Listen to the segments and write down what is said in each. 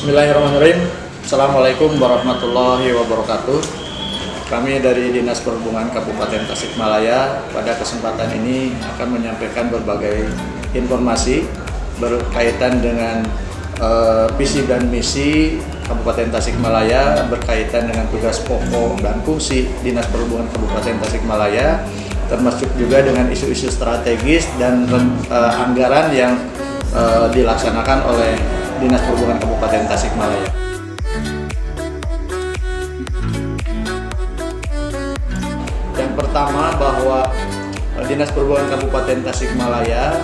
Bismillahirrahmanirrahim. Assalamualaikum warahmatullahi wabarakatuh. Kami dari Dinas Perhubungan Kabupaten Tasikmalaya pada kesempatan ini akan menyampaikan berbagai informasi berkaitan dengan visi dan misi Kabupaten Tasikmalaya berkaitan dengan tugas pokok dan fungsi Dinas Perhubungan Kabupaten Tasikmalaya, termasuk juga dengan isu-isu strategis dan anggaran yang dilaksanakan oleh Dinas Perhubungan Kabupaten Tasikmalaya. Yang pertama bahwa Dinas Perhubungan Kabupaten Tasikmalaya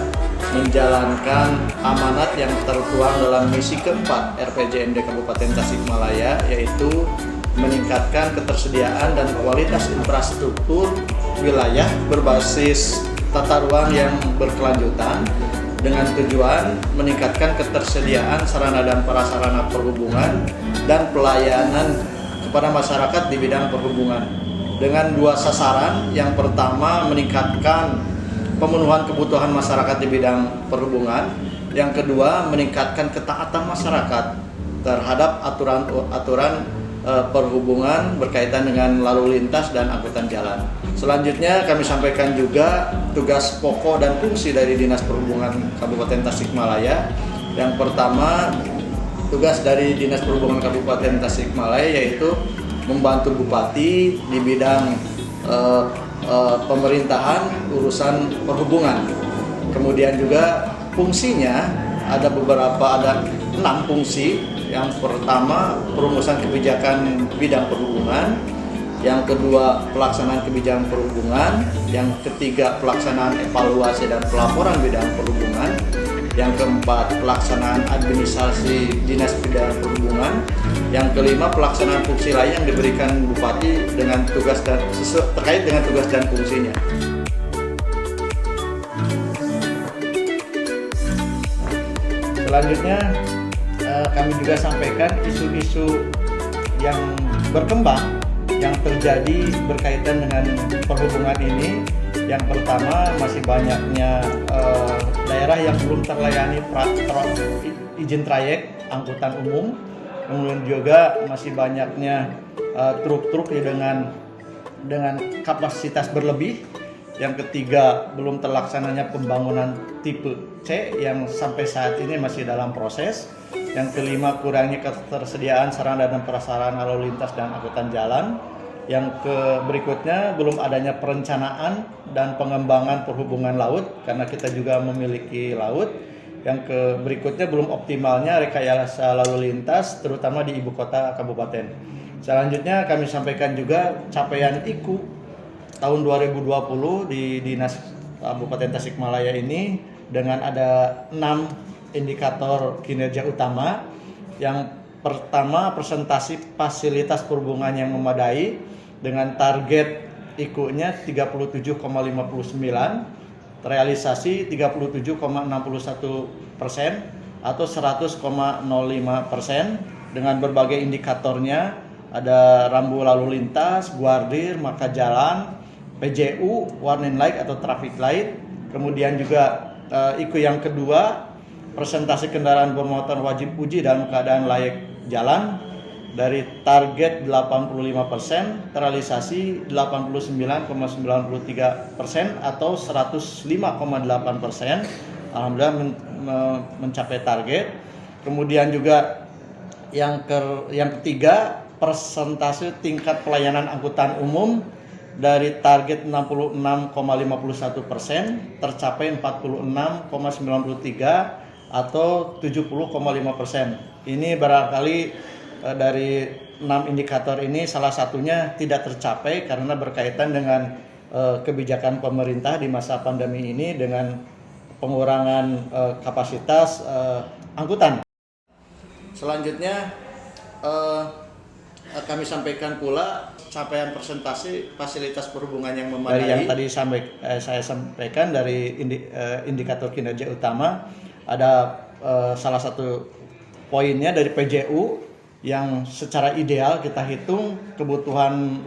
menjalankan amanat yang tertuang dalam misi keempat RPJMD Kabupaten Tasikmalaya, yaitu meningkatkan ketersediaan dan kualitas infrastruktur wilayah berbasis tata ruang yang berkelanjutan dengan tujuan meningkatkan ketersediaan sarana dan prasarana perhubungan dan pelayanan kepada masyarakat di bidang perhubungan dengan dua sasaran. Yang pertama, meningkatkan pemenuhan kebutuhan masyarakat di bidang perhubungan. Yang kedua, meningkatkan ketaatan masyarakat terhadap aturan-aturan perhubungan berkaitan dengan lalu lintas dan angkutan jalan. Selanjutnya kami sampaikan juga tugas pokok dan fungsi dari Dinas Perhubungan Kabupaten Tasikmalaya. Yang pertama, tugas dari Dinas Perhubungan Kabupaten Tasikmalaya yaitu membantu Bupati di bidang pemerintahan urusan perhubungan. Kemudian juga fungsinya ada 6 fungsi. Yang pertama, perumusan kebijakan bidang perhubungan. Yang kedua, pelaksanaan kebijakan perhubungan. Yang ketiga, pelaksanaan evaluasi dan pelaporan bidang perhubungan. Yang keempat, pelaksanaan administrasi dinas bidang perhubungan. Yang kelima, pelaksanaan fungsi lain yang diberikan Bupati dengan tugas dan terkait dengan tugas dan fungsinya. Selanjutnya kami juga sampaikan isu-isu yang berkembang yang terjadi berkaitan dengan perhubungan ini. Yang pertama, masih banyaknya daerah yang belum terlayani izin trayek angkutan umum. Kemudian juga masih banyaknya truk-truk dengan kapasitas berlebih. Yang ketiga, belum terlaksananya pembangunan tipe C yang sampai saat ini masih dalam proses. Yang kelima, kurangnya ketersediaan sarana dan prasarana lalu lintas dan angkutan jalan. Yang berikutnya, belum adanya perencanaan dan pengembangan perhubungan laut karena kita juga memiliki laut. Yang berikutnya, belum optimalnya rekayasa lalu lintas terutama di ibu kota kabupaten. Selanjutnya kami sampaikan juga capaian IKU tahun 2020 di Dinas Kabupaten Tasikmalaya ini dengan ada 6 indikator kinerja utama. Yang pertama, presentasi fasilitas perhubungan yang memadai dengan target IKU-nya 37,59, realisasi 37,61% atau 100,05%. Dengan berbagai indikatornya ada rambu lalu lintas, guardir, marka jalan, PJU, warning light atau traffic light. Kemudian juga IKU yang kedua, presentasi kendaraan bermotor wajib uji dalam keadaan layak jalan dari target 85%, terrealisasi 89,93% atau 105,8%. Alhamdulillah mencapai target. Kemudian juga yang ketiga, persentase tingkat pelayanan angkutan umum dari target 66,51% tercapai 46,93% atau 70,5%. Ini barangkali dari 6 indikator ini salah satunya tidak tercapai karena berkaitan dengan kebijakan pemerintah di masa pandemi ini dengan pengurangan kapasitas angkutan. Selanjutnya kami sampaikan pula capaian presentasi fasilitas perhubungan yang memadai. Dari yang tadi saya sampaikan dari indikator kinerja utama, ada salah satu poinnya dari PJU yang secara ideal kita hitung kebutuhan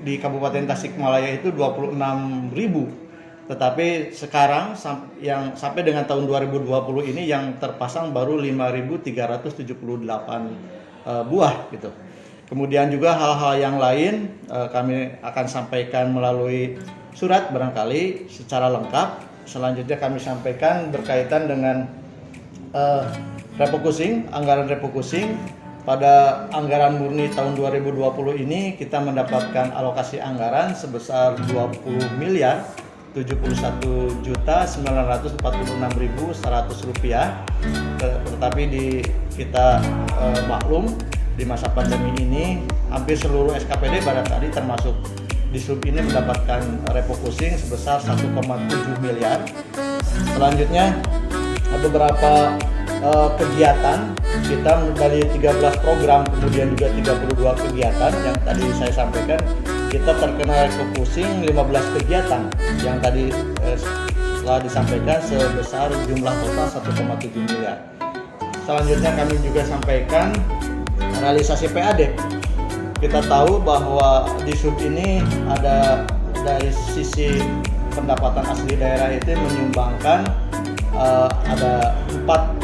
di Kabupaten Tasikmalaya itu 26.000 Tetapi sekarang yang sampai dengan tahun 2020 ini yang terpasang baru 5.378 buah gitu. Kemudian juga hal-hal yang lain kami akan sampaikan melalui surat barangkali secara lengkap. Selanjutnya kami sampaikan berkaitan dengan refocusing, anggaran refocusing. Pada anggaran murni tahun 2020 ini kita mendapatkan alokasi anggaran sebesar 20.071.946.100 rupiah. Tetapi kita maklum di masa pandemi ini hampir seluruh SKPD barangkali termasuk di sub ini mendapatkan refocusing sebesar 1,7 miliar. Selanjutnya beberapa kegiatan kita dari 13 program kemudian juga 32 kegiatan yang tadi saya sampaikan, kita terkena refocusing 15 kegiatan yang tadi telah disampaikan sebesar jumlah total 1,7 miliar. Selanjutnya kami juga sampaikan realisasi PAD. Kita tahu bahwa di sub ini ada dari sisi pendapatan asli daerah itu menyumbangkan ada 4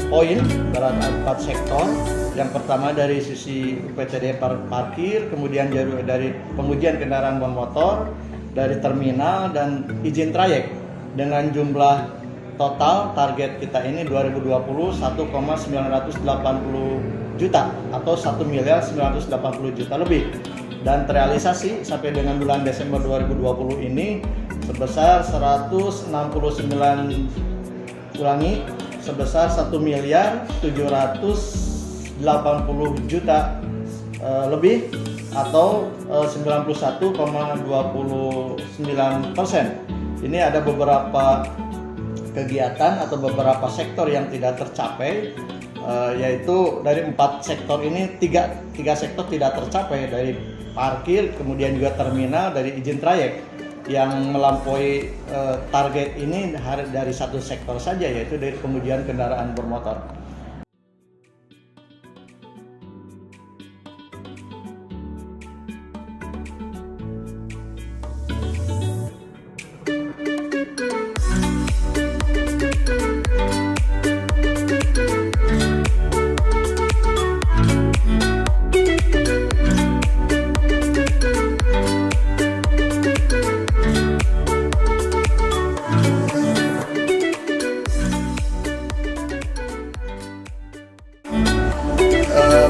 poin dalam 4 sektor. Yang pertama dari sisi UPTD parkir, kemudian dari pengujian kendaraan bermotor, dari terminal dan izin trayek. Dengan jumlah total target kita ini 2020 1,980 juta atau 1.980 juta lebih, dan terrealisasi sampai dengan bulan Desember 2020 ini sebesar 1.780 juta lebih atau 91,29%. Ini ada beberapa kegiatan atau beberapa sektor yang tidak tercapai, yaitu dari 4 sektor ini 3 sektor tidak tercapai, dari parkir, kemudian juga terminal, dari izin trayek. Yang melampaui target ini dari satu sektor saja, yaitu dari pengujian kendaraan bermotor.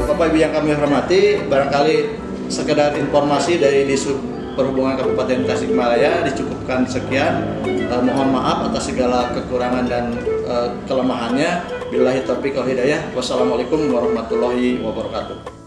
Bapak Ibu yang kami hormati, barangkali sekedar informasi dari Disub Perhubungan Kabupaten Tasikmalaya dicukupkan sekian. Mohon maaf atas segala kekurangan dan kelemahannya. Billahi taufiq wal hidayah. Wassalamualaikum warahmatullahi wabarakatuh.